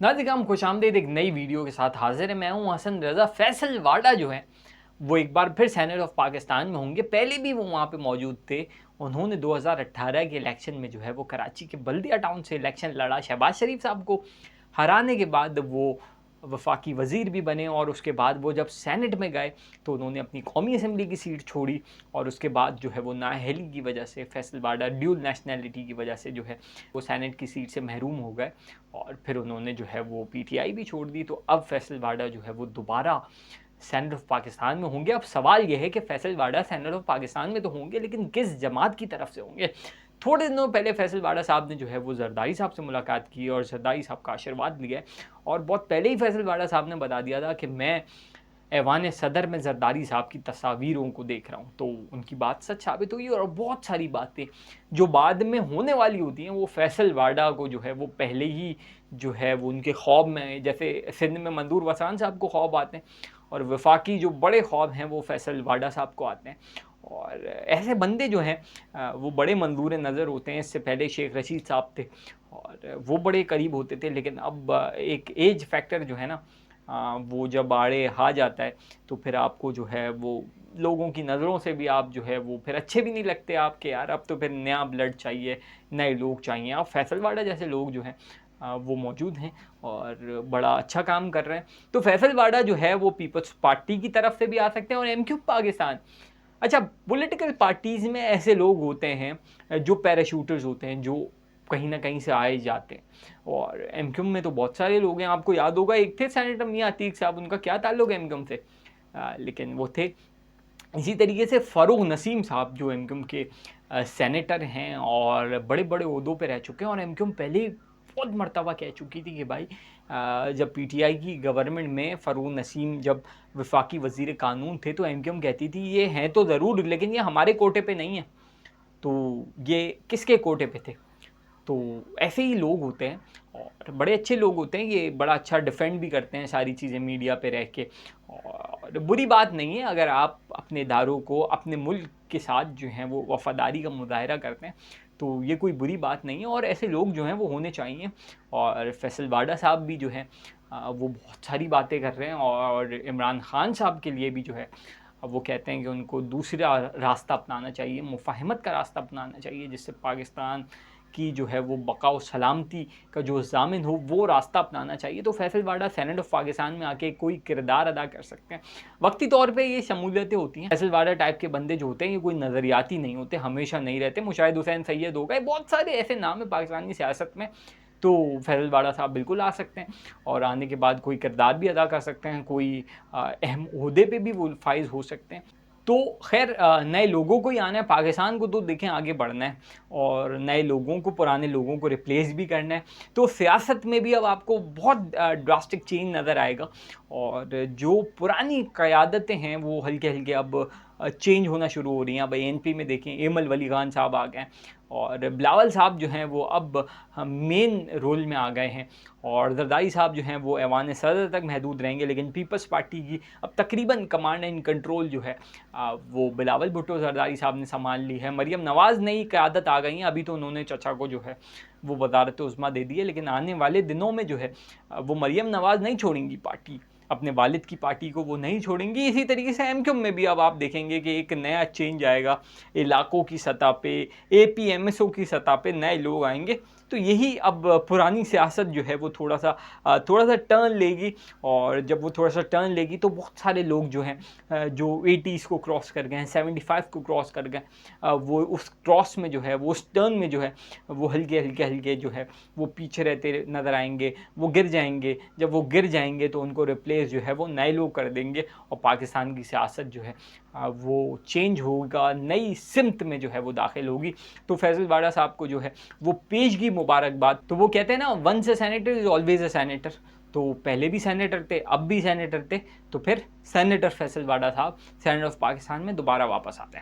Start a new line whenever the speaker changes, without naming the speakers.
नाज़िर खुशामदीद एक नई वीडियो के साथ हाजिर है। मैं हूँ हसन रज़ा। फैसल वाडा जो है वो एक बार फिर सेनेट ऑफ पाकिस्तान में होंगे। पहले भी वो वहाँ पे मौजूद थे। उन्होंने 2018 के इलेक्शन में जो है वो कराची के बल्दिया टाउन से इलेक्शन लड़ा। शहबाज शरीफ साहब को हराने के बाद वो वफाकी वज़ीर भी बने और उसके बाद वो जब सेनेट में गए तो उन्होंने अपनी कौमी असम्बली की सीट छोड़ी और उसके बाद जो है वो नाअहली की वजह से फैसल वाडा ड्यूल नेशनैलिटी की वजह से जो है वो सेनेट की सीट से महरूम हो गए और फिर उन्होंने जो है वो पीटीआई भी छोड़ दी। तो अब फैसल वाडा जो है वो दोबारा सेनेट ऑफ पाकिस्तान में होंगे। अब सवाल यह है कि फैसल वाडा सेनेट ऑफ पाकिस्तान में तो होंगे, लेकिन किस जमात की तरफ से होंगे। थोड़े दिनों पहले फैसल वाडा साहब ने जो है वो जरदारी साहब से मुलाकात की और जरदारी साहब का आशीर्वाद लिया और बहुत पहले ही फैसल वाडा साहब ने बता दिया था कि मैं ऐवान सदर में जरदारी साहब की तस्वीरों को देख रहा हूँ। तो उनकी बात सच साबित हुई और बहुत सारी बातें जो बाद में होने वाली होती हैं वो फैसल वाडा को जो है वो पहले ही जो है वो उनके ख्वाब में, जैसे सिंध में मंदूर वसान साहब को ख्वाब आते हैं और वफाकी जो बड़े ख्वाब हैं वो फैसल वाडा साहब को आते हैं। और ऐसे बंदे जो हैं वो बड़े मंजूर नज़र होते हैं। इससे पहले शेख रशीद साहब थे और वो बड़े करीब होते थे, लेकिन अब एक एज फैक्टर जो है ना वो जब आड़े आ जाता है तो फिर आपको जो है वो लोगों की नज़रों से भी आप जो है वो फिर अच्छे भी नहीं लगते आपके। यार अब तो फिर नया ब्लड चाहिए, नए लोग चाहिए। अब फैसल वाडा जैसे लोग जो हैं वो मौजूद हैं और बड़ा अच्छा काम कर रहे हैं। तो फैसल वाडा जो है वो पीपल्स पार्टी की तरफ से भी आ सकते हैं और एमक्यू पाकिस्तान। अच्छा, पॉलिटिकल पार्टीज़ में ऐसे लोग होते हैं जो पैराशूटर्स होते हैं, जो कहीं ना कहीं से आए जाते हैं और एमक्यूम में तो बहुत सारे लोग हैं। आपको याद होगा एक थे सेनेटर मियां अतीक साहब, उनका क्या ताल्लुक है एमक्यूम से, लेकिन वो थे। इसी तरीके से फ़ारूक नसीम साहब जो एमक्यूम के सेनेटर हैं और बड़े बड़े ओहदों पे रह चुके हैं और एमक्यूम पहले ही बहुत मरतबा कह चुकी थी कि भाई जब पीटीआई की गवर्नमेंट में फ़ारूक नसीम जब वफाकी वज़ीर कानून थे तो एमक्यूम कहती थी ये हैं तो ज़रूर लेकिन ये हमारे कोटे पे नहीं है। तो ये किसके कोटे पे थे? तो ऐसे ही लोग होते हैं और बड़े अच्छे लोग होते हैं। ये बड़ा अच्छा डिफेंड भी करते हैं सारी चीज़ें मीडिया पे रह के और बुरी बात नहीं है अगर आप अपने इदारों को अपने मुल्क के साथ जो हैं वो वफ़ादारी का मुज़ाहरा करते हैं, तो ये कोई बुरी बात नहीं है और ऐसे लोग जो हैं वो होने चाहिए। और फैसल वाडा साहब भी जो हैं वो बहुत सारी बातें कर रहे हैं और इमरान खान साहब के लिए भी जो है अब वो कहते हैं कि उनको दूसरा रास्ता अपनाना चाहिए, मुफ़ाहमत का रास्ता अपनाना चाहिए, जिससे पाकिस्तान की जो है वो बका और सलामती का जो ज़ामिन हो वो रास्ता अपनाना चाहिए। तो फैसल वाडा सेनेट ऑफ पाकिस्तान में आके कोई किरदार अदा कर सकते हैं। वक्ती तौर पे ये शमूलियतें होती हैं। फैसल वाडा टाइप के बंदे जो होते हैं ये कोई नज़रियाती नहीं होते, हमेशा नहीं रहते। मुशाहिद हुसैन सैयद हो गए, बहुत सारे ऐसे नाम हैं पाकिस्तानी सियासत में। तो फैसल वाडा साहब बिल्कुल आ सकते हैं और आने के बाद कोई किरदार भी अदा कर सकते हैं, कोई अहम ओहदे पे भी वो फाइज हो सकते हैं। तो खैर नए लोगों को ही आना है पाकिस्तान को, तो देखें आगे बढ़ना है और नए लोगों को, पुराने लोगों को रिप्लेस भी करना है। तो सियासत में भी अब आपको बहुत ड्रास्टिक चेंज नज़र आएगा और जो पुरानी क़यादतें हैं वो हल्के हल्के अब चेंज होना शुरू हो रही हैं। अब एनपी में देखें एमल वली खान साहब आ गए और बिलावल साहब जो हैं वो अब मेन रोल में आ गए हैं और जरदारी साहब जो हैं वो ऐवान सदर तक महदूद रहेंगे, लेकिन पीपल्स पार्टी की अब तकरीबन कमांड एंड कंट्रोल जो है वो बिलावल भुट्टो जरदारी साहब ने संभाल ली है। मरियम नवाज़ नई क़यादत आ गई हैं। अभी तो उन्होंने चचा को जो है वो वज़ारत उज़्मा दे दी है, लेकिन आने वाले दिनों में जो है वो मरियम नवाज़ नहीं छोड़ेंगी पार्टी, अपने वालिद की पार्टी को वो नहीं छोड़ेंगी। इसी तरीके से एमक्यूम में भी अब आप देखेंगे कि एक नया चेंज आएगा। इलाकों की सतह पे, एपीएमएसओ की सतह पे नए लोग आएंगे। तो यही अब पुरानी सियासत जो है वो थोड़ा सा टर्न लेगी और जब वो थोड़ा सा टर्न लेगी तो बहुत सारे लोग जो हैं जो 80s को क्रॉस कर गए हैं, 75 को क्रॉस कर गए, वो उस क्रॉस में जो है वो उस टर्न में जो है वो हल्के हल्के हल्के जो है वो पीछे रहते नज़र आएंगे, वो गिर जाएंगे। जब वो गिर जाएंगे तो उनको रिप्लेस जो है वो नए लोग कर देंगे और पाकिस्तान की सियासत जो है वो चेंज होगा, नई सिमत में जो है वो दाखिल होगी। तो फैसल वाडा साहब को जो है वो पेशगी मुबारकबाद। तो वो कहते हैं ना, once a senator is always a senator. तो पहले भी सेनेटर थे, अब भी सेनेटर थे, तो फिर सेनेटर फैसल वाडा साहब सेनेट ऑफ पाकिस्तान में दोबारा वापस आते हैं।